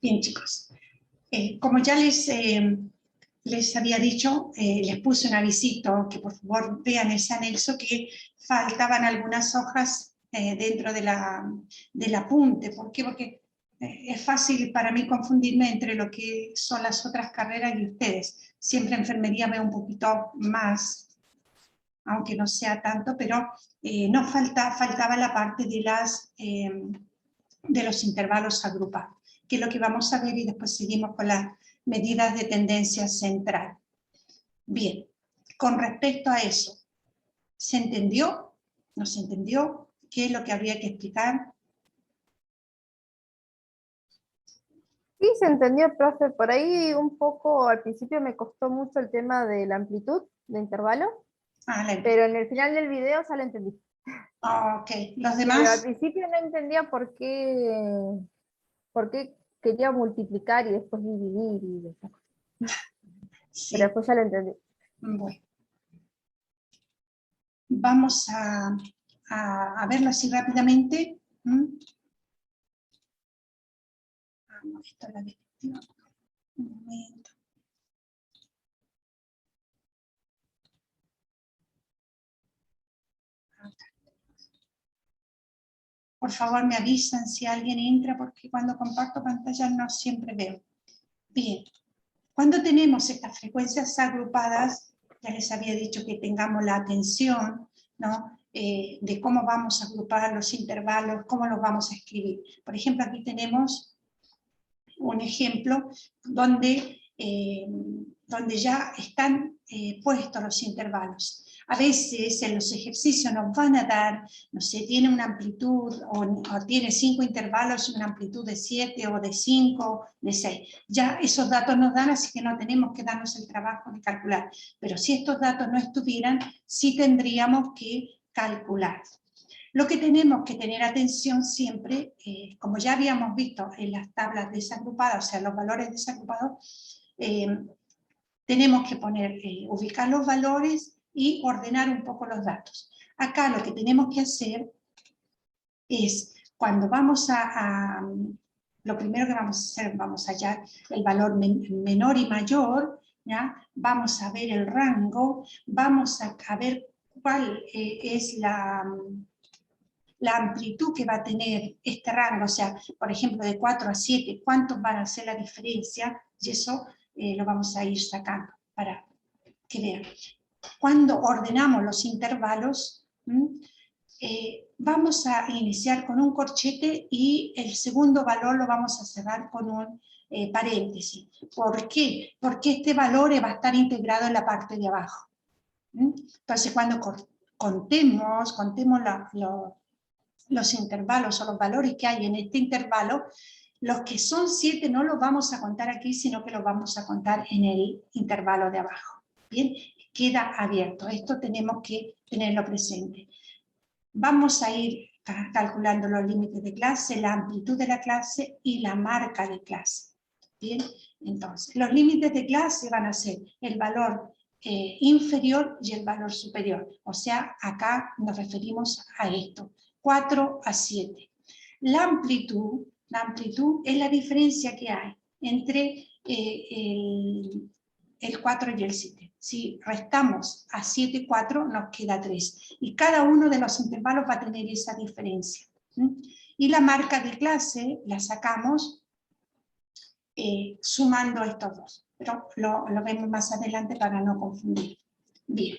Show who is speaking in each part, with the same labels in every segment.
Speaker 1: Bien, chicos. Como ya les había dicho, les puse un avisito, que por favor vean ese anexo, que faltaban algunas hojas dentro del apunte. ¿Por qué? Porque es fácil para mí confundirme entre lo que son las otras carreras y ustedes. Siempre enfermería veo un poquito más, aunque no sea tanto, pero faltaba la parte de los intervalos agrupados, que es lo que vamos a ver, y después seguimos con las medidas de tendencia central. Bien, con respecto a eso, ¿se entendió? ¿No se entendió? ¿Qué es lo que habría que explicar?
Speaker 2: Sí, se entendió, profe. Por ahí un poco al principio me costó mucho el tema de la amplitud de intervalo, pero en el final del video ya lo entendí.
Speaker 1: Ok, ¿los
Speaker 2: Pero al
Speaker 1: demás?
Speaker 2: principio no entendía por qué quería multiplicar y después dividir y esas cosas.
Speaker 1: Sí.
Speaker 2: Pero después ya lo entendí.
Speaker 1: Bueno. Vamos a verlo así rápidamente. Esto es la directiva. Un momento. Por favor, me avisan si alguien entra, porque cuando comparto pantalla no siempre veo. Bien, cuando tenemos estas frecuencias agrupadas, ya les había dicho que tengamos la atención, ¿no? De cómo vamos a agrupar los intervalos, cómo los vamos a escribir. Por ejemplo, aquí tenemos un ejemplo donde ya están puestos los intervalos. A veces en los ejercicios nos van a dar, no sé, tiene una amplitud o tiene 5 intervalos y una amplitud de 7 o de 5, de 6. Ya esos datos nos dan, así que no tenemos que darnos el trabajo de calcular. Pero si estos datos no estuvieran, sí tendríamos que calcular. Lo que tenemos que tener atención siempre, como ya habíamos visto en las tablas desagrupadas, o sea, los valores desagrupados, tenemos que ubicar los valores y ordenar un poco los datos. Acá lo que tenemos que hacer es, cuando vamos lo primero que vamos a hacer, vamos a hallar el valor menor y mayor, ¿ya? Vamos a ver el rango, vamos a ver cuál es la amplitud que va a tener este rango, o sea, por ejemplo, de 4 a 7, cuántos van a ser la diferencia, y eso lo vamos a ir sacando para que vean. Cuando ordenamos los intervalos, vamos a iniciar con un corchete y el segundo valor lo vamos a cerrar con un paréntesis. ¿Por qué? Porque este valor va a estar integrado en la parte de abajo. Entonces, cuando contemos los intervalos o los valores que hay en este intervalo, los que son 7 no los vamos a contar aquí, sino que los vamos a contar en el intervalo de abajo. Bien, queda abierto. Esto tenemos que tenerlo presente. Vamos a ir calculando los límites de clase, la amplitud de la clase y la marca de clase. Bien, entonces, los límites de clase van a ser el valor inferior y el valor superior. O sea, acá nos referimos a esto. 4 a 7. La amplitud es la diferencia que hay entre el 4 y el 7. Si restamos a 7 y 4, nos queda 3. Y cada uno de los intervalos va a tener esa diferencia. Y la marca de clase la sacamos sumando estos dos. Pero lo vemos más adelante para no confundir. Bien.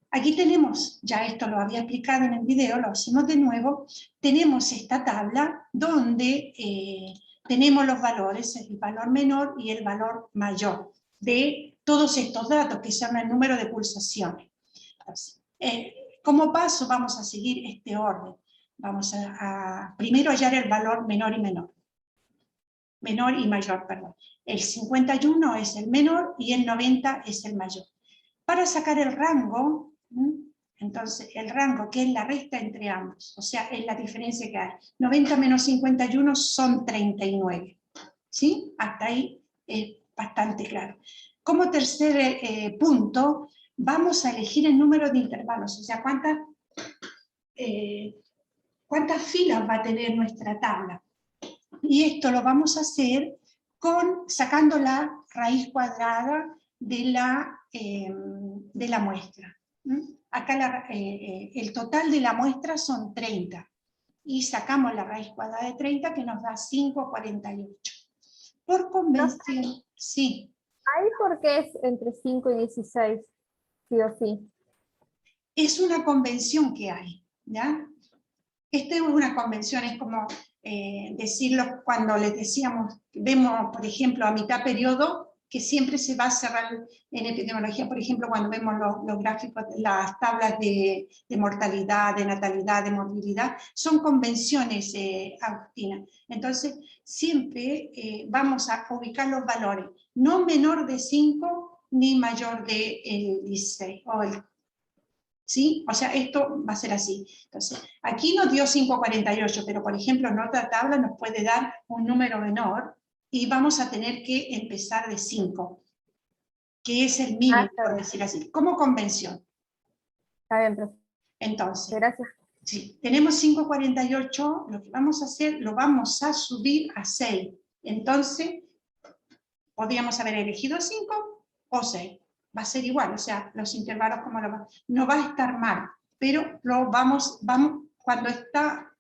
Speaker 1: Aquí tenemos, ya esto lo había explicado en el video, lo hacemos de nuevo, tenemos esta tabla donde tenemos los valores, el valor menor y el valor mayor de todos estos datos, que son el número de pulsaciones. Entonces, como paso vamos a seguir este orden. Vamos a primero hallar el valor menor y mayor, perdón. El 51 es el menor y el 90 es el mayor. Para sacar el rango, entonces el rango, que es la resta entre ambos, o sea, es la diferencia que hay. 90 menos 51 son 39. ¿Sí? Hasta ahí es bastante claro. Como tercer punto, vamos a elegir el número de intervalos, o sea, cuántas filas va a tener nuestra tabla. Y esto lo vamos a hacer sacando la raíz cuadrada de la muestra. Acá el total de la muestra son 30. Y sacamos la raíz cuadrada de 30 que nos da 5,48. Por convención, sí.
Speaker 2: ¿Ahí por qué es entre 5 y 16? Sí o sí.
Speaker 1: Es una convención que hay, ¿ya? Esta es una convención, es como decirlo cuando les decíamos, vemos, por ejemplo, a mitad periodo, que siempre se va a cerrar en epidemiología, por ejemplo, cuando vemos los gráficos, las tablas de mortalidad, de natalidad, de morbilidad, son convenciones, Agustina. Entonces, siempre vamos a ubicar los valores, no menor de 5 ni mayor de 16, ¿sí? O sea, esto va a ser así. Entonces, aquí nos dio 5,48, pero por ejemplo en otra tabla nos puede dar un número menor y vamos a tener que empezar de 5, que es el mínimo, por decir así, como convención.
Speaker 2: Está bien, profe.
Speaker 1: Entonces,
Speaker 2: gracias.
Speaker 1: Sí, tenemos 5,48, lo que vamos a hacer, lo vamos a subir a 6. Entonces, podríamos haber elegido 5 o 6. Va a ser igual, o sea, los intervalos como no va a estar mal, pero vamos, cuando está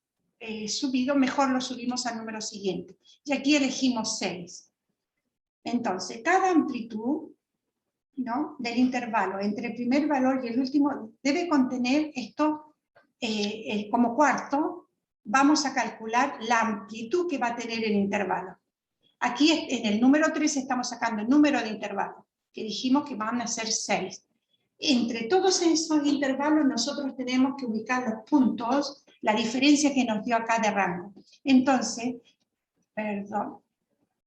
Speaker 1: subido, mejor lo subimos al número siguiente. Y aquí elegimos 6. Entonces, cada amplitud, ¿no?, del intervalo entre el primer valor y el último debe contener esto como cuarto. Vamos a calcular la amplitud que va a tener el intervalo. Aquí en el número 3 estamos sacando el número de intervalos, que dijimos que van a ser 6. Entre todos esos intervalos nosotros tenemos que ubicar los puntos, la diferencia que nos dio acá de rango. Entonces, perdón,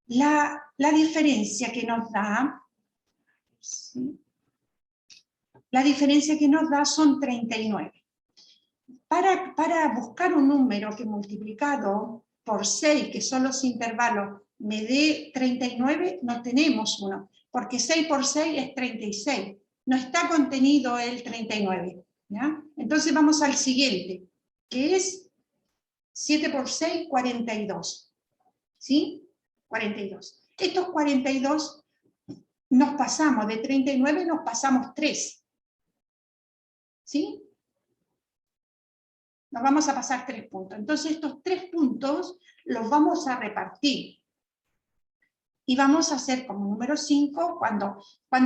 Speaker 1: la diferencia que nos da, ¿sí?, la diferencia que nos da son 39. Para buscar un número que multiplicado por 6, que son los intervalos, me dé 39, no tenemos uno, porque 6 por 6 es 36, no está contenido el 39, ¿ya? Entonces vamos al siguiente, que es 7 por 6, 42, ¿sí? 42. Estos 42 nos pasamos, de 39 nos pasamos 3, ¿sí? Nos vamos a pasar 3 puntos. Entonces estos 3 puntos los vamos a repartir. Y vamos a hacer como número 5, cuando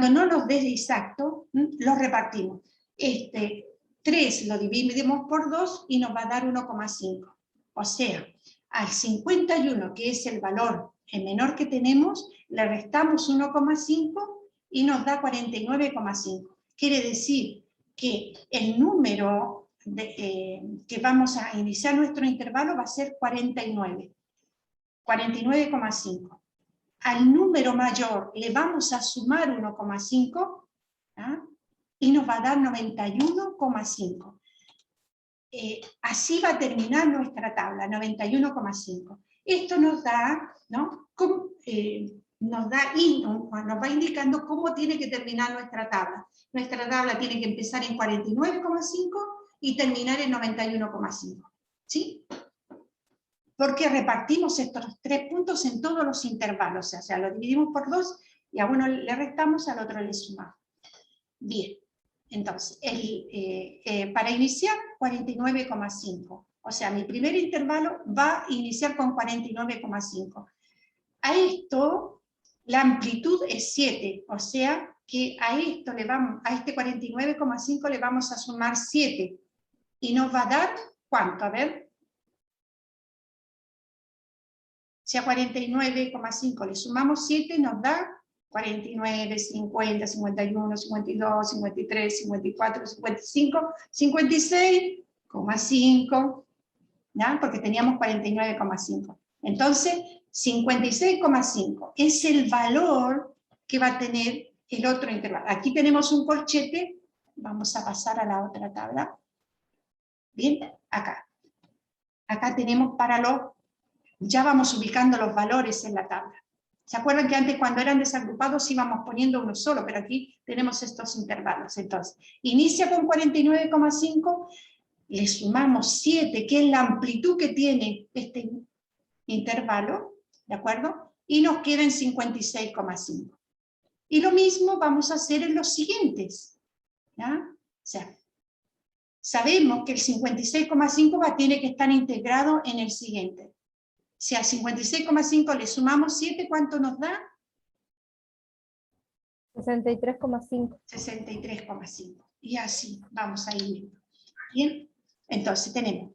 Speaker 1: no nos dé exacto, los repartimos. 3 lo dividimos por 2 y nos va a dar 1,5. O sea, al 51, que es el valor menor que tenemos, le restamos 1,5 y nos da 49,5. Quiere decir que el número que vamos a iniciar nuestro intervalo va a ser 49,5. Al número mayor le vamos a sumar 1,5, ¿ah?, y nos va a dar 91,5. Así va a terminar nuestra tabla, 91,5. Esto nos da, ¿no?, nos va indicando cómo tiene que terminar nuestra tabla. Nuestra tabla tiene que empezar en 49,5 y terminar en 91,5. ¿Sí? Porque repartimos estos 3 puntos en todos los intervalos, o sea, lo dividimos por 2 y a uno le restamos, al otro le sumamos. Bien, entonces, para iniciar, 49,5. O sea, mi primer intervalo va a iniciar con 49,5. A esto, la amplitud es 7, o sea, que a este 49,5 le vamos a sumar 7. Y nos va a dar, ¿cuánto? A ver. Si a 49,5 le sumamos 7, nos da 49, 50, 51, 52, 53, 54, 55, 56,5, ¿ya? Porque teníamos 49,5. Entonces, 56,5 es el valor que va a tener el otro intervalo. Aquí tenemos un corchete, vamos a pasar a la otra tabla. Bien, acá. Acá tenemos ya vamos ubicando los valores en la tabla. ¿Se acuerdan que antes cuando eran desagrupados íbamos poniendo uno solo? Pero aquí tenemos estos intervalos. Entonces, inicia con 49,5, le sumamos 7, que es la amplitud que tiene este intervalo, ¿de acuerdo? y nos queda en 56,5. Y lo mismo vamos a hacer en los siguientes. ¿Ya? O sea, sabemos que el 56,5 tiene que estar integrado en el siguiente. Si al 56,5 le sumamos 7, ¿cuánto nos da?
Speaker 2: 63,5.
Speaker 1: 63,5. Y así vamos a ir. Bien, entonces tenemos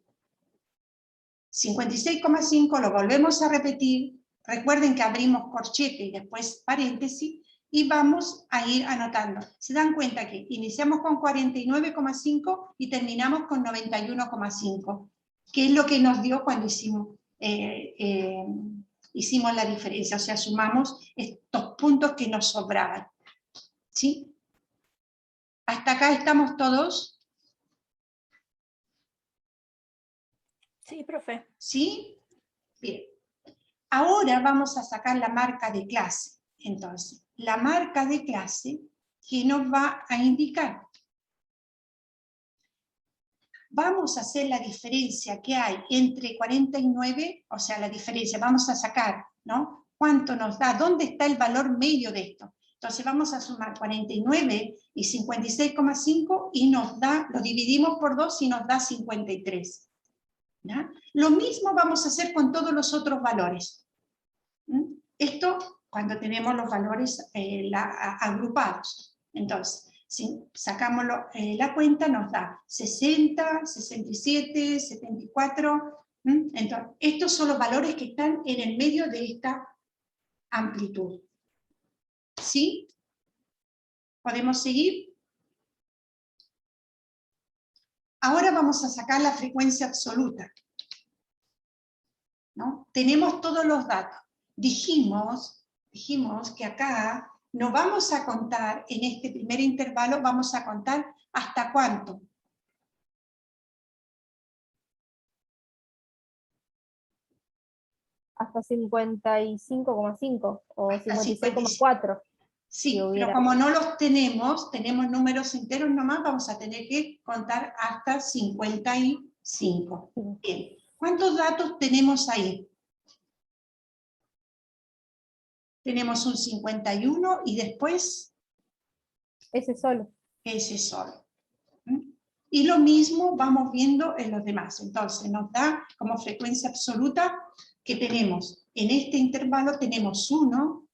Speaker 1: 56,5, lo volvemos a repetir. Recuerden que abrimos corchete y después paréntesis, y vamos a ir anotando. Se dan cuenta que iniciamos con 49,5 y terminamos con 91,5, que es lo que nos dio cuando hicimos la diferencia, o sea, sumamos estos puntos que nos sobraban. ¿Sí? ¿Hasta acá estamos todos?
Speaker 3: Sí, profe.
Speaker 1: ¿Sí? Bien. Ahora vamos a sacar la marca de clase. Entonces, la marca de clase que nos va a indicar. Vamos a hacer la diferencia que hay entre 49, o sea, la diferencia, vamos a sacar, ¿no? ¿Cuánto nos da? ¿Dónde está el valor medio de esto? Entonces vamos a sumar 49 y 56,5 y nos da, lo dividimos por 2 y nos da 53. ¿Ya? Lo mismo vamos a hacer con todos los otros valores. Esto cuando tenemos los valores agrupados. Entonces, si sacamos la cuenta, nos da 60, 67, 74. Entonces, estos son los valores que están en el medio de esta amplitud. ¿Sí? ¿Podemos seguir? Ahora vamos a sacar la frecuencia absoluta. ¿No? Tenemos todos los datos. Dijimos que acá no vamos a contar, en este primer intervalo, vamos a contar hasta cuánto.
Speaker 2: Hasta 55,5 o 56,4.
Speaker 1: Sí, pero como no los tenemos números enteros nomás, vamos a tener que contar hasta 55. Bien. ¿Cuántos datos tenemos ahí? Tenemos un 51 y después...
Speaker 2: Ese solo.
Speaker 1: Ese solo. Y lo mismo vamos viendo en los demás. Entonces nos da como frecuencia absoluta que tenemos, en este intervalo tenemos 1,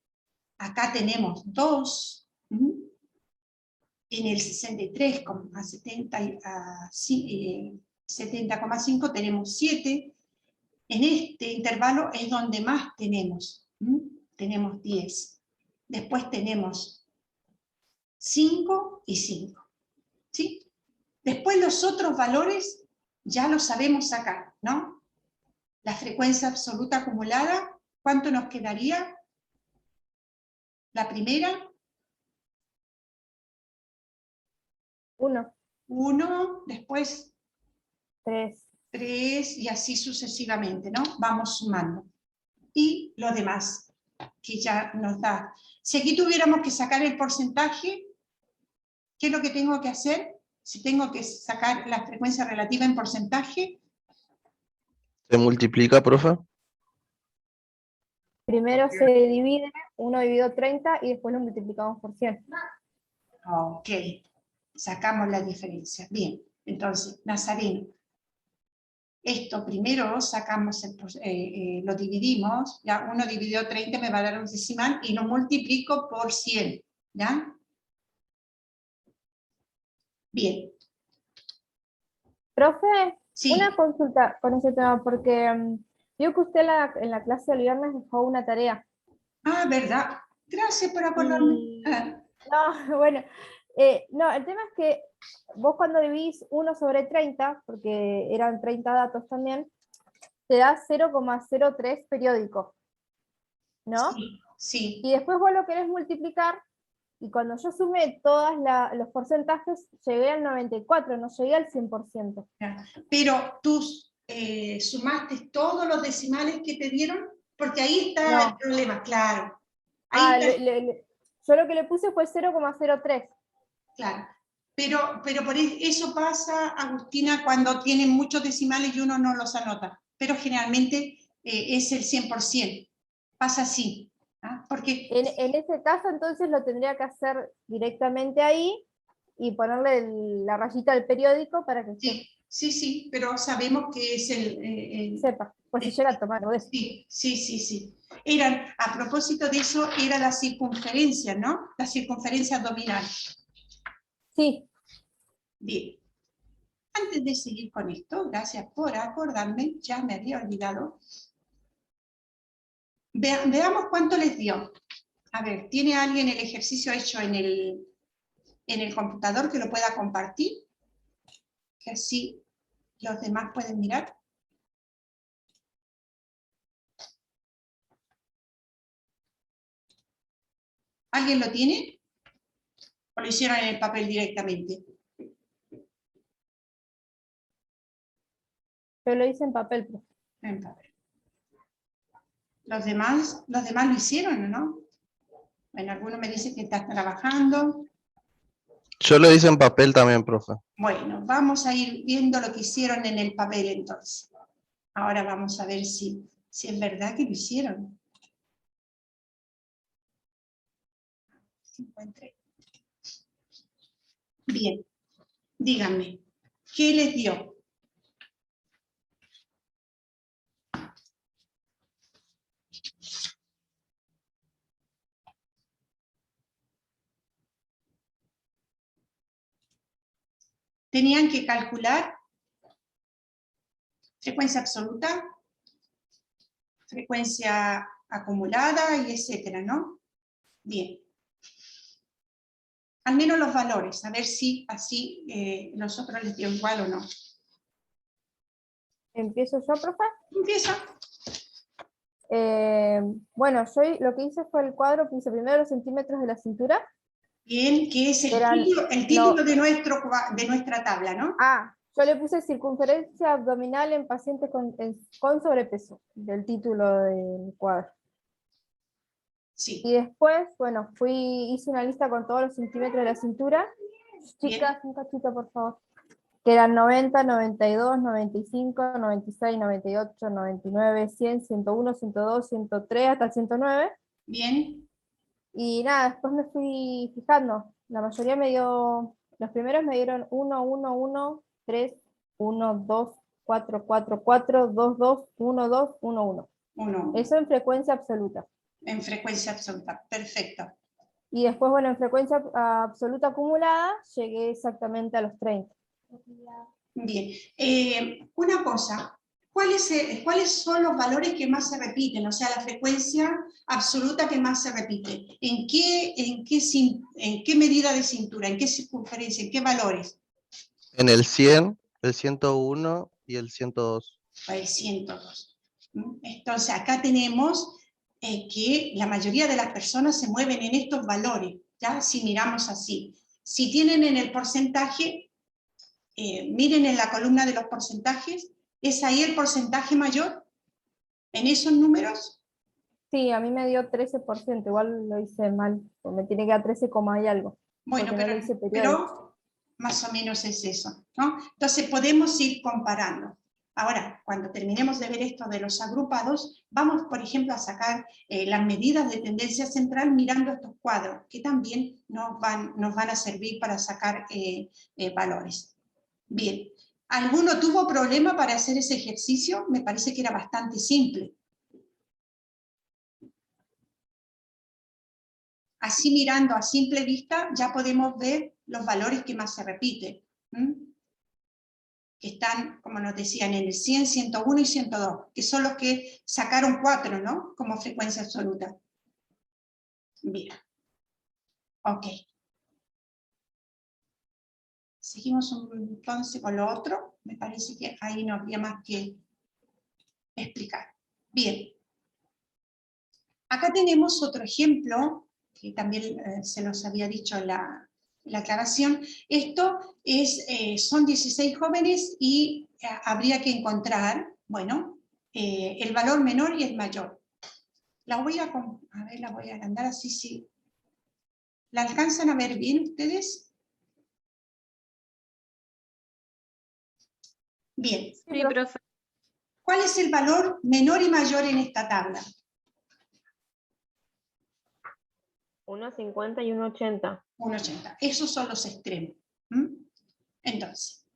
Speaker 1: acá tenemos 2, en el 63,70,5 tenemos 7, en este intervalo es donde más tenemos, tenemos 10. Después tenemos 5 y 5. ¿Sí? Después los otros valores ya los sabemos sacar, ¿no? La frecuencia absoluta acumulada, ¿cuánto nos quedaría? La primera.
Speaker 2: 1.
Speaker 1: 1, después
Speaker 2: 3.
Speaker 1: 3 y así sucesivamente, ¿no? Vamos sumando. Y lo demás, que ya nos da. Si aquí tuviéramos que sacar el porcentaje, ¿qué es lo que tengo que hacer? Si tengo que sacar la frecuencia relativa en porcentaje.
Speaker 4: ¿Se multiplica, profe?
Speaker 2: Primero se divide 1 dividido 30 y después lo multiplicamos por 100.
Speaker 1: Ok, sacamos la diferencia. Bien, entonces, Nazareno. Esto primero sacamos, lo dividimos, ya 1 dividido 30 me va a dar un decimal y lo multiplico por 100, ¿ya? Bien.
Speaker 2: Profe,
Speaker 1: sí.
Speaker 2: Una consulta con ese tema, porque vio que usted en la clase del viernes dejó una tarea.
Speaker 1: Ah, ¿verdad? Gracias por acordarme.
Speaker 2: No, bueno, no, el tema es que vos cuando dividís 1 sobre 30, porque eran 30 datos también, te da 0,03 periódico, ¿no?
Speaker 1: Sí, sí.
Speaker 2: Y después vos lo querés multiplicar, y cuando yo sumé todos los porcentajes, llegué al 94, no llegué al 100%.
Speaker 1: Pero tú sumaste todos los decimales que te dieron, porque ahí está el problema, claro. Ahí
Speaker 2: yo lo que le puse fue 0,03.
Speaker 1: Claro, pero por eso pasa, Agustina, cuando tienen muchos decimales y uno no los anota, pero generalmente es el 100%, pasa así. ¿ah? Porque
Speaker 2: En ese caso, entonces lo tendría que hacer directamente ahí y ponerle la rayita del periódico para que
Speaker 1: sí, sí, pero sabemos que es
Speaker 2: sepa, pues si llega a tomar algo de eso.
Speaker 1: Sí. A propósito de eso, era la circunferencia, ¿no? La circunferencia abdominal.
Speaker 2: Sí,
Speaker 1: Bien. Antes de seguir con esto, gracias por acordarme, ya me había olvidado. Veamos cuánto les dio. A ver, ¿tiene alguien el ejercicio hecho en el computador que lo pueda compartir? Que así los demás pueden mirar. ¿Alguien lo tiene? ¿O lo hicieron en el papel directamente?
Speaker 2: pero lo hice en papel. Profe.
Speaker 1: En papel. Los demás lo hicieron, ¿no? Bueno, alguno me dice que está trabajando.
Speaker 4: Yo lo hice en papel también, profe.
Speaker 1: Bueno, vamos a ir viendo lo que hicieron en el papel entonces. Ahora vamos a ver si es verdad que lo hicieron. Bien, díganme, ¿qué les dio? Tenían que calcular frecuencia absoluta, frecuencia acumulada y etcétera, ¿no? Bien. Al menos los valores, a ver si así nosotros les dio igual o no.
Speaker 2: ¿Empiezo yo, profe?
Speaker 1: Empieza.
Speaker 2: Bueno, yo lo que hice fue el cuadro, puse primero los centímetros de la cintura.
Speaker 1: Bien, que es
Speaker 2: Eran,
Speaker 1: el título de nuestra tabla, ¿no?
Speaker 2: Yo le puse circunferencia abdominal en pacientes con sobrepeso, del título del cuadro.
Speaker 1: Sí.
Speaker 2: Y después, bueno, hice una lista con todos los centímetros de la cintura. Chicas, un cachito, por favor. Que eran 90, 92, 95, 96, 98, 99, 100, 101, 102, 103, hasta el 109.
Speaker 1: Bien.
Speaker 2: Y nada, después me fui fijando. La mayoría los primeros me dieron 1, 1, 1, 3, 1, 2, 4, 4, 4, 2, 2, 1, 2, 1, 1.
Speaker 1: 1.
Speaker 2: Eso en frecuencia absoluta.
Speaker 1: En frecuencia absoluta, perfecto.
Speaker 2: Y después, bueno, en frecuencia absoluta acumulada, llegué exactamente a los 30.
Speaker 1: Bien. Una cosa, ¿cuáles son los valores que más se repiten? O sea, la frecuencia absoluta que más se repite. ¿En qué medida de cintura? ¿En qué circunferencia? ¿En qué valores?
Speaker 4: En el 100, el 101 y el 102.
Speaker 1: El 102. Entonces, acá tenemos que la mayoría de las personas se mueven en estos valores, ¿ya? Si miramos así. Si tienen en el porcentaje, miren en la columna de los porcentajes, ¿es ahí el porcentaje mayor? ¿En esos números?
Speaker 2: Sí, a mí me dio 13%, igual lo hice mal, me tiene que dar 13, y algo.
Speaker 1: Bueno,
Speaker 2: no lo hice periódico.
Speaker 1: pero más o menos es eso, ¿no? Entonces podemos ir comparando. Ahora, cuando terminemos de ver esto de los agrupados, vamos, por ejemplo, a sacar las medidas de tendencia central mirando estos cuadros, que también nos van a servir para sacar valores. Bien, ¿alguno tuvo problema para hacer ese ejercicio? Me parece que era bastante simple. Así mirando a simple vista ya podemos ver los valores que más se repiten. Que están, como nos decían, en el 100, 101 y 102, que son los que sacaron 4, ¿no? Como frecuencia absoluta. Bien. Ok. Seguimos entonces con lo otro. Me parece que ahí no había más que explicar. Bien. Acá tenemos otro ejemplo, que también se los había dicho en la aclaración. Esto son 16 jóvenes y habría que encontrar, bueno, el valor menor y el mayor. La voy a agrandar así, sí. ¿La alcanzan a ver bien ustedes? Bien.
Speaker 3: Sí, profe.
Speaker 1: ¿Cuál es el valor menor y mayor en esta tabla?
Speaker 5: 1,50 y 1,80.
Speaker 1: 1,80. Esos son los extremos. Entonces,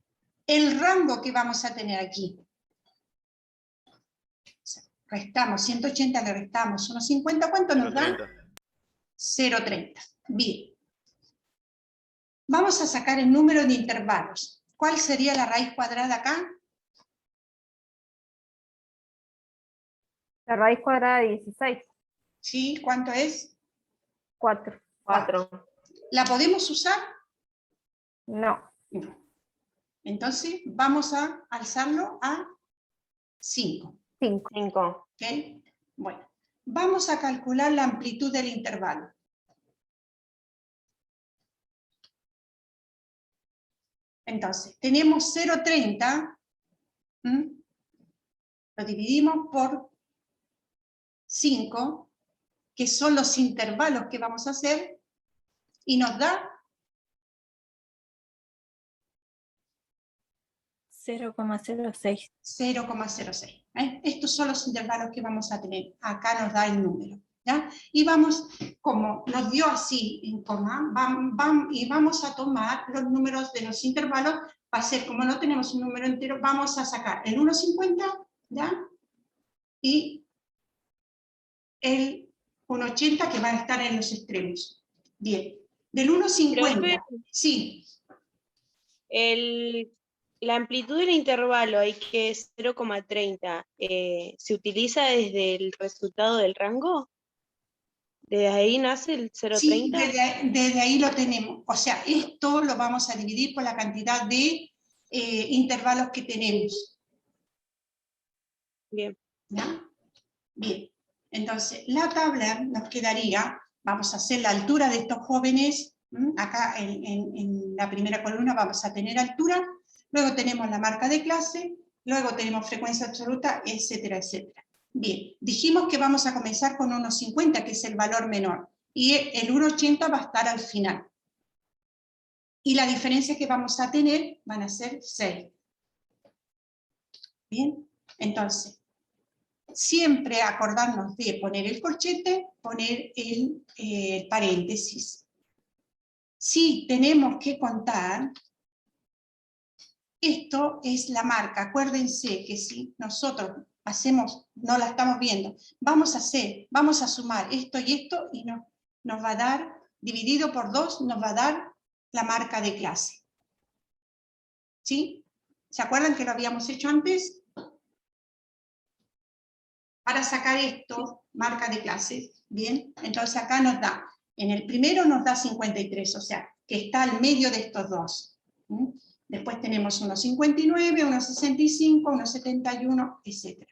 Speaker 1: el rango que vamos a tener aquí. Restamos, 180 le restamos 1,50, ¿cuánto nos da? 0,30. Bien. Vamos a sacar el número de intervalos. ¿Cuál sería la raíz cuadrada acá?
Speaker 2: La raíz cuadrada de 16.
Speaker 1: ¿Sí? ¿Cuánto es?
Speaker 2: 4.
Speaker 5: 4.
Speaker 1: ¿La podemos usar?
Speaker 2: No.
Speaker 1: No. Entonces vamos a alzarlo a 5.
Speaker 2: 5.
Speaker 5: 5.
Speaker 1: ¿Ok? Bueno, vamos a calcular la amplitud del intervalo. Entonces, tenemos 0,30, lo dividimos por 5, que son los intervalos que vamos a hacer, y nos da
Speaker 3: 0,06.
Speaker 1: 0,06. Estos son los intervalos que vamos a tener. Acá nos da el número. ¿Ya? Y vamos, como nos dio así en coma, y vamos a tomar los números de los intervalos, va a ser, como no tenemos un número entero, vamos a sacar el 1,50, ¿ya? Y el 1,80 que va a estar en los extremos. Bien, del 1,50, sí.
Speaker 6: La amplitud del intervalo, ahí que es 0,30, ¿se utiliza desde el resultado del rango? ¿Desde ahí nace el 0,30?
Speaker 1: Sí, desde ahí lo tenemos. O sea, esto lo vamos a dividir por la cantidad de intervalos que tenemos.
Speaker 6: Bien.
Speaker 1: ¿Ya? Bien. Entonces, la tabla nos quedaría, vamos a hacer la altura de estos jóvenes, acá en la primera columna vamos a tener altura, luego tenemos la marca de clase, luego tenemos frecuencia absoluta, etcétera, etcétera. Bien, dijimos que vamos a comenzar con 1,50, que es el valor menor, y el 1,80 va a estar al final. Y la diferencia que vamos a tener van a ser 6. Bien, entonces, siempre acordarnos de poner el corchete, poner el paréntesis. Si tenemos que contar, esto es la marca. Acuérdense que si nosotros hacemos, no la estamos viendo, vamos a sumar esto y esto, y nos va a dar, dividido por 2, nos va a dar la marca de clase. ¿Sí? ¿Se acuerdan que lo habíamos hecho antes? Para sacar esto, marca de clase, bien, entonces acá nos da, en el primero nos da 53, o sea, que está al medio de estos dos. Después tenemos 1,59, 1,65, 1,71, etc.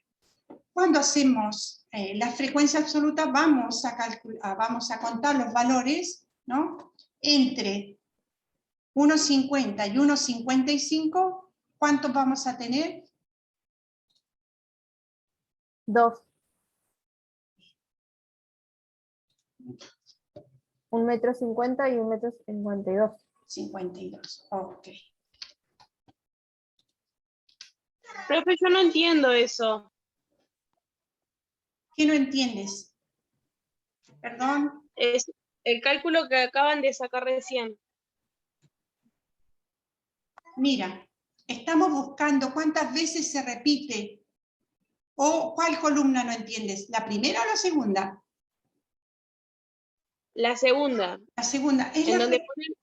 Speaker 1: Cuando hacemos la frecuencia absoluta, vamos a contar los valores, ¿no? Entre 1,50 y 1,55, ¿cuántos vamos a tener?
Speaker 2: 2. 1,50 m y 1,52 m.
Speaker 1: 52, ok.
Speaker 6: Profe, yo no entiendo eso.
Speaker 1: ¿Qué no entiendes? Perdón.
Speaker 6: Es el cálculo que acaban de sacar recién.
Speaker 1: Mira, estamos buscando cuántas veces se repite o cuál columna no entiendes, ¿la primera o la segunda?
Speaker 6: La segunda.
Speaker 1: La segunda.
Speaker 6: En donde ponen...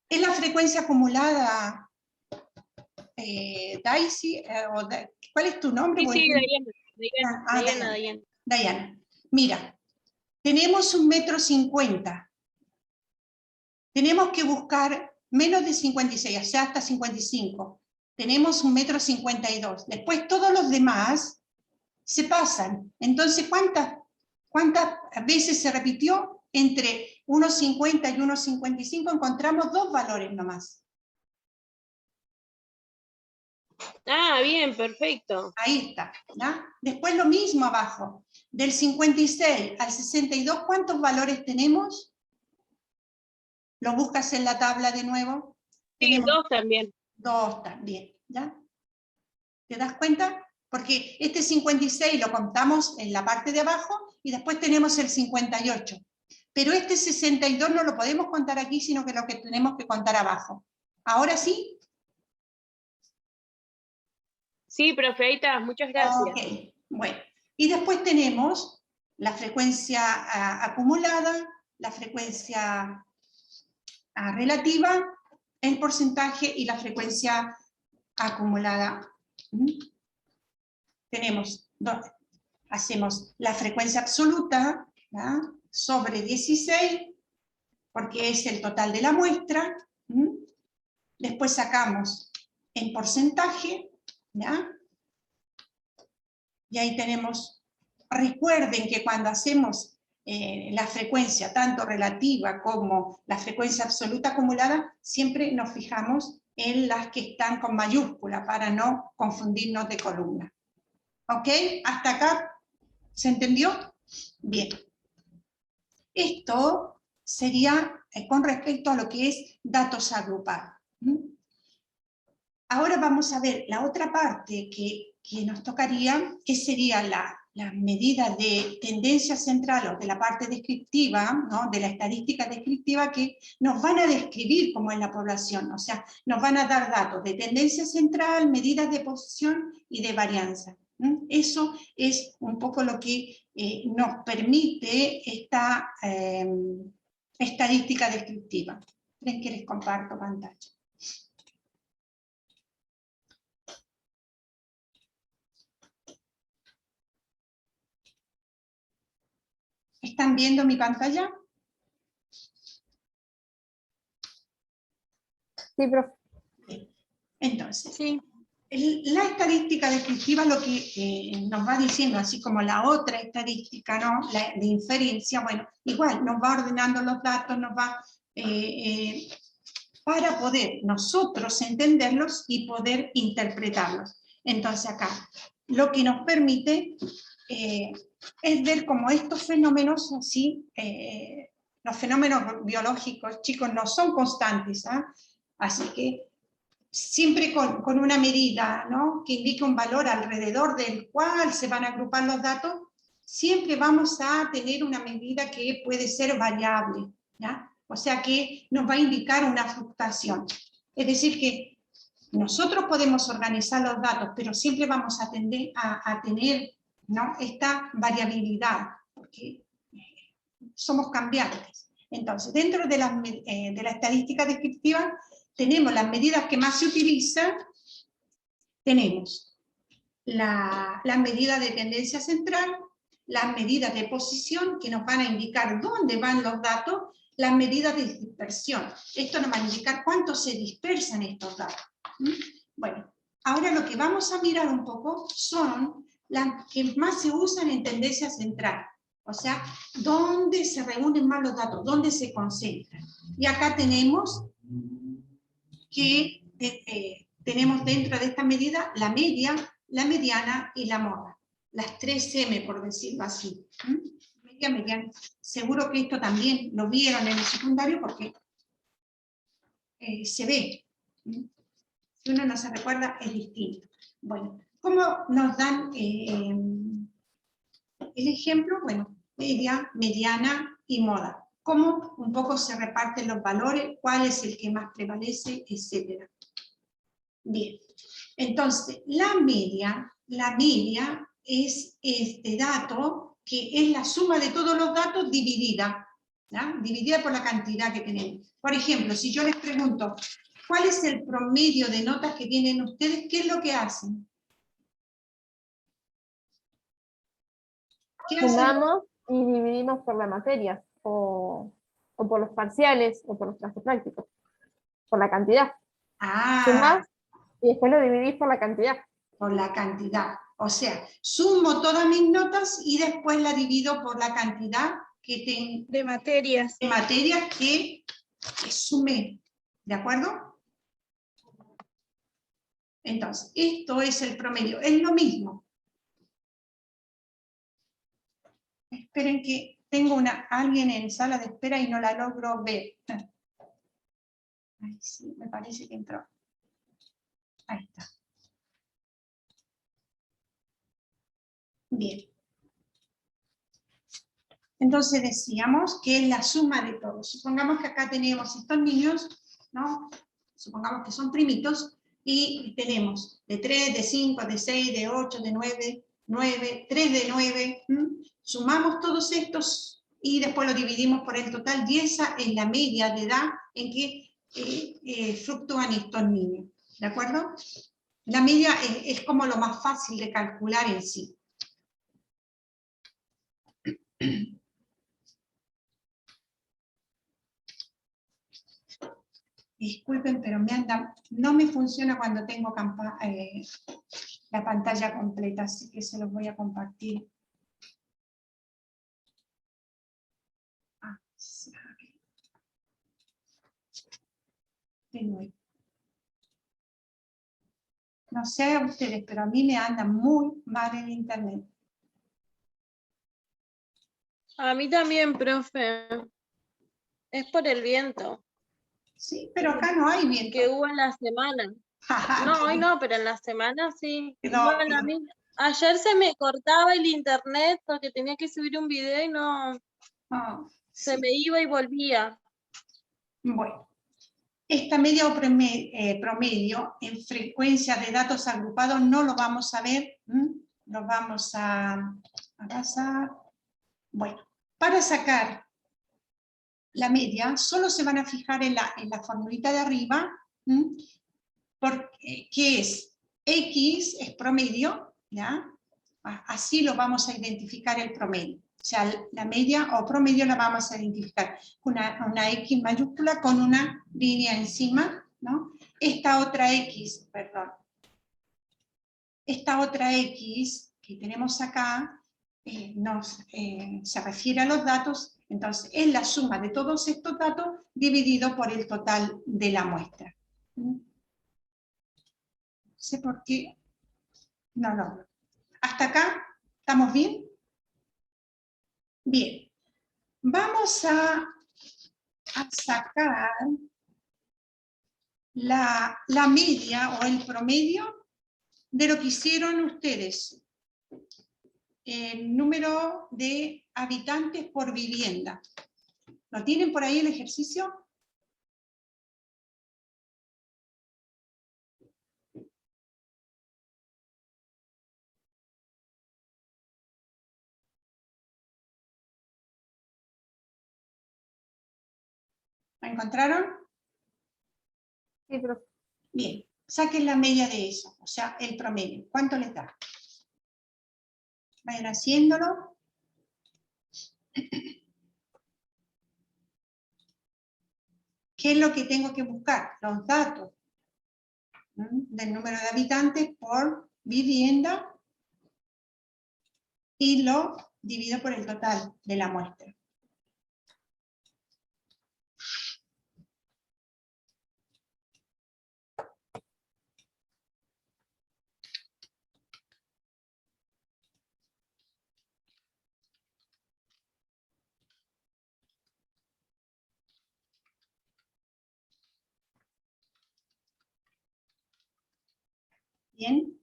Speaker 1: ¿Es la frecuencia acumulada, Daisy? ¿Cuál es tu nombre?
Speaker 6: Sí, Dayana.
Speaker 1: Dayana. Mira, tenemos 1,50 m. Tenemos que buscar menos de 56, o sea, hasta 55. Tenemos 1,52 m. Después todos los demás se pasan. Entonces, ¿cuántas veces se repitió? Entre 1,50 y 1,55 encontramos 2 valores nomás.
Speaker 6: Ah, bien, perfecto.
Speaker 1: Ahí está, ¿ya? Después lo mismo abajo. Del 56 al 62, ¿cuántos valores tenemos? ¿Lo buscas en la tabla de nuevo?
Speaker 6: Sí,
Speaker 1: tenemos
Speaker 6: 2 también.
Speaker 1: 2 también, ¿ya? ¿Te das cuenta? Porque este 56 lo contamos en la parte de abajo y después tenemos el 58. Pero este 62 no lo podemos contar aquí, sino que lo que tenemos que contar abajo. ¿Ahora sí?
Speaker 6: Sí, profe, ahí está, muchas gracias.
Speaker 1: Ok, bueno. Y después tenemos la frecuencia acumulada, la frecuencia relativa, el porcentaje y la frecuencia acumulada. Tenemos hacemos la frecuencia absoluta, ¿ya?, sobre 16, porque es el total de la muestra. Después sacamos en porcentaje, ¿ya? Y ahí tenemos, recuerden que cuando hacemos la frecuencia tanto relativa como la frecuencia absoluta acumulada, siempre nos fijamos en las que están con mayúscula para no confundirnos de columna. ¿Ok? ¿Hasta acá se entendió? Bien. Esto sería con respecto a lo que es datos agrupados. Ahora vamos a ver la otra parte que nos tocaría, que sería la medida de tendencia central o de la parte descriptiva, ¿no?, de la estadística descriptiva, que nos van a describir cómo es la población, o sea, nos van a dar datos de tendencia central, medidas de posición y de varianza. Eso es un poco lo que nos permite esta estadística descriptiva. ¿Ven que les comparto pantalla? ¿Están viendo mi pantalla?
Speaker 2: Sí, profe.
Speaker 1: Entonces,
Speaker 3: Sí.
Speaker 1: la estadística descriptiva lo que nos va diciendo, así como la otra estadística, ¿no?, la de inferencia, bueno, igual nos va ordenando los datos, nos va para poder nosotros entenderlos y poder interpretarlos. Entonces acá lo que nos permite es ver cómo estos fenómenos así, los fenómenos biológicos, chicos, no son constantes, ¿ah? Así que siempre con una medida, ¿no?, que indique un valor alrededor del cual se van a agrupar los datos, siempre vamos a tener una medida que puede ser variable, ¿ya? O sea que nos va a indicar una fluctuación. Es decir que nosotros podemos organizar los datos, pero siempre vamos a tener, ¿no?, esta variabilidad, porque somos cambiantes. Entonces, dentro de la estadística descriptiva, tenemos las medidas que más se utilizan, tenemos la medida de tendencia central, las medidas de posición, que nos van a indicar dónde van los datos, las medidas de dispersión. Esto nos va a indicar cuánto se dispersan estos datos. Bueno, ahora lo que vamos a mirar un poco son las que más se usan en tendencia central. O sea, dónde se reúnen más los datos, dónde se concentran. Y acá tenemos que tenemos dentro de esta medida la media, la mediana y la moda. Las 3 M, por decirlo así. Media, mediana. Seguro que esto también lo vieron en el secundario porque se ve. Si uno no se recuerda, es distinto. Bueno, ¿cómo nos dan el ejemplo? Bueno, media, mediana y moda. Cómo un poco se reparten los valores, cuál es el que más prevalece, etcétera. Bien, entonces la media es este dato que es la suma de todos los datos dividida, ¿ya?, dividida por la cantidad que tenemos. Por ejemplo, si yo les pregunto, ¿cuál es el promedio de notas que tienen ustedes? ¿Qué es lo que hacen? ¿Qué hacen?
Speaker 2: Sumamos y dividimos por la materia, o por los parciales, o por los trabajos prácticos, por la cantidad.
Speaker 1: Ah,
Speaker 2: Sumás y después lo dividís por la cantidad.
Speaker 1: por la cantidad. O sea, sumo todas mis notas y después la divido por la cantidad que tengo
Speaker 3: De materias.
Speaker 1: de materias que sumé. ¿De acuerdo? Entonces, esto es el promedio. Es lo mismo. Esperen que tengo alguien en sala de espera y no la logro ver. Ay, sí, me parece que entró. Ahí está. Bien. Entonces decíamos que es la suma de todos. Supongamos que acá tenemos estos niños, ¿no? Supongamos que son primitos, y tenemos de 3, de 5, de 6, de 8, de 9, 9, 3 de 9. Sumamos todos estos y después lo dividimos por el total, y esa es la media de edad en que fluctúan estos niños. ¿De acuerdo? La media es como lo más fácil de calcular en sí. Disculpen, pero no me funciona cuando tengo la pantalla completa, así que se los voy a compartir. De nuevo. No sé a ustedes, pero a mí me anda muy mal el internet.
Speaker 5: A mí también, profe. Es por el viento
Speaker 1: Sí, pero acá no hay viento.
Speaker 5: que hubo en la semana. No, hoy no, pero en la semana sí.
Speaker 1: No,
Speaker 5: Bueno, a mí ayer se me cortaba el internet porque tenía que subir un video y no, se
Speaker 1: sí.
Speaker 5: me iba y volvía.
Speaker 1: Bueno, esta media o promedio en frecuencia de datos agrupados no lo vamos a ver. Lo vamos a pasar. Bueno, para sacar la media, solo se van a fijar en la formulita de arriba, que es X es promedio, ¿ya? Así lo vamos a identificar el promedio. O sea, la media o promedio la vamos a identificar con una X mayúscula con una línea encima, ¿no? Esta otra X que tenemos acá, se refiere a los datos, entonces es la suma de todos estos datos dividido por el total de la muestra. No sé por qué. No. ¿Hasta acá? ¿Estamos bien? Bien. Vamos a sacar la media o el promedio de lo que hicieron ustedes. El número de habitantes por vivienda. ¿Lo tienen por ahí el ejercicio? ¿Lo encontraron?
Speaker 2: Sí, profe.
Speaker 1: Bien, saquen la media de eso, o sea, el promedio. ¿Cuánto les da? Vayan haciéndolo. ¿Qué es lo que tengo que buscar? Los datos del número de habitantes por vivienda y lo divido por el total de la muestra. Bien.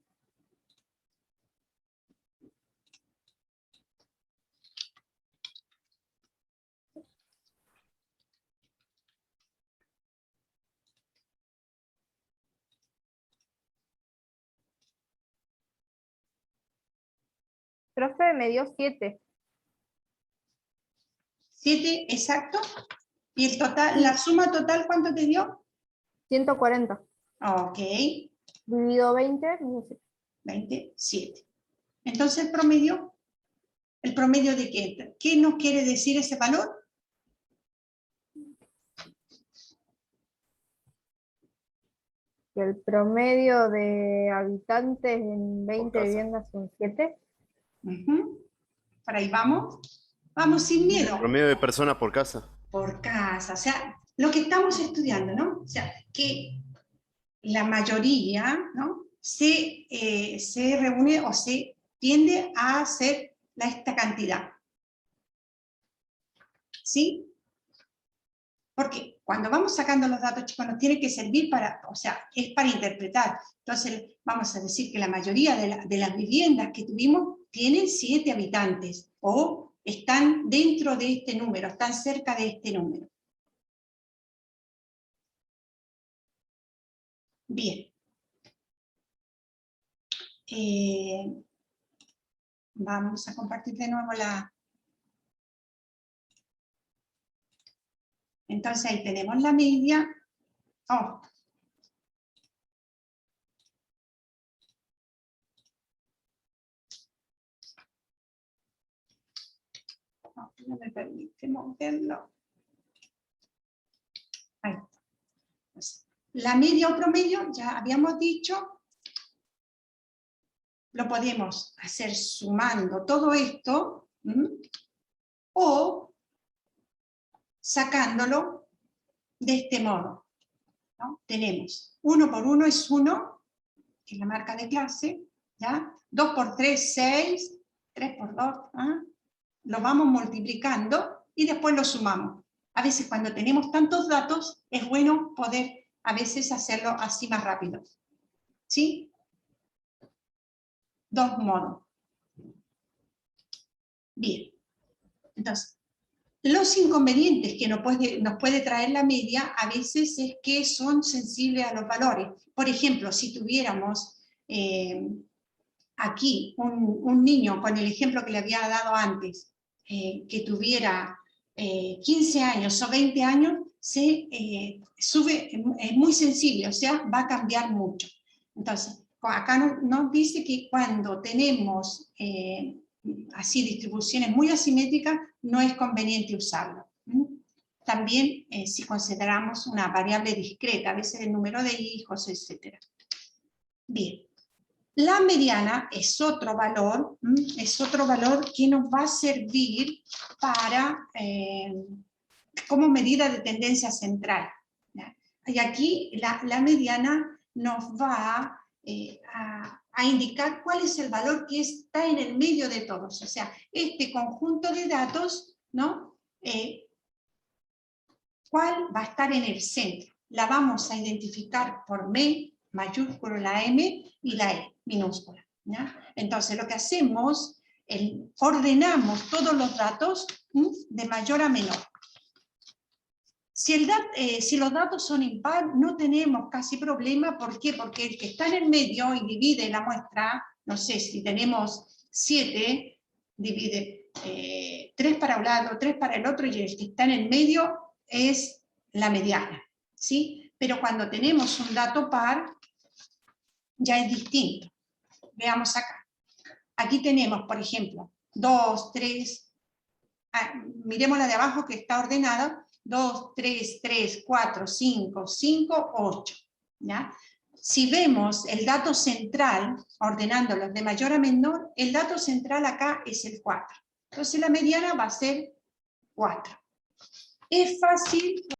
Speaker 2: Profe, me dio 7.
Speaker 1: 7 exacto. ¿Y el total, la suma total cuánto te dio?
Speaker 2: 140.
Speaker 1: Ok,
Speaker 2: Dividido 20,
Speaker 1: 27. Entonces ¿el promedio de qué? ¿Qué nos quiere decir ese valor?
Speaker 2: que el promedio de habitantes en 20 viviendas son 7.
Speaker 1: Por ahí vamos. Vamos sin miedo.
Speaker 7: Promedio de personas por casa.
Speaker 1: Por casa, o sea, lo que estamos estudiando, ¿no? O sea, que la mayoría, ¿no? Se reúne o se tiende a hacer esta cantidad. ¿Sí? Porque cuando vamos sacando los datos, chicos, nos tiene que servir para, o sea, es para interpretar. Entonces, vamos a decir que la mayoría de las viviendas que tuvimos tienen 7 habitantes, o están dentro de este número, están cerca de este número. Bien. Vamos a compartir de nuevo la... Entonces ahí tenemos la media. Oh. No me permite moverlo. Ahí está. La media o promedio, ya habíamos dicho, lo podemos hacer sumando todo esto, o sacándolo de este modo, ¿no? Tenemos 1 por 1 es 1, que es la marca de clase, ¿ya? 2 por 3, 6, 3 por 2, ¿ah? Lo vamos multiplicando y después lo sumamos. A veces cuando tenemos tantos datos es bueno poder a veces hacerlo así más rápido. ¿Sí? Dos modos. Bien. Entonces, los inconvenientes que nos puede traer la media a veces es que son sensibles a los valores. Por ejemplo, si tuviéramos aquí un niño, con el ejemplo que le había dado antes, que tuviera 15 años o 20 años, es muy sensible, o sea, va a cambiar mucho. Entonces, acá nos dice que cuando tenemos así distribuciones muy asimétricas, no es conveniente usarlo. También si consideramos una variable discreta, a veces el número de hijos, etc. Bien. La mediana es otro valor que nos va a servir para, como medida de tendencia central. ¿Ya? Y aquí la mediana nos va a indicar cuál es el valor que está en el medio de todos. O sea, este conjunto de datos, ¿no? ¿Cuál va a estar en el centro? La vamos a identificar por M, mayúscula la M, y la E, minúscula. ¿Ya? Entonces lo que hacemos, ordenamos todos los datos de mayor a menor. Si los datos son impar, no tenemos casi problema. ¿Por qué? Porque el que está en el medio y divide la muestra, no sé, si tenemos 7, divide 3 para un lado, 3 para el otro, y el que está en el medio es la mediana, ¿sí? Pero cuando tenemos un dato par, ya es distinto. Veamos acá. Aquí tenemos, por ejemplo, 2, 3, miremos la de abajo que está ordenada, 2, 3, 3, 4, 5, 5, 8. ¿Ya? Si vemos el dato central, ordenándolos de mayor a menor, el dato central acá es el 4. Entonces la mediana va a ser 4. Es fácil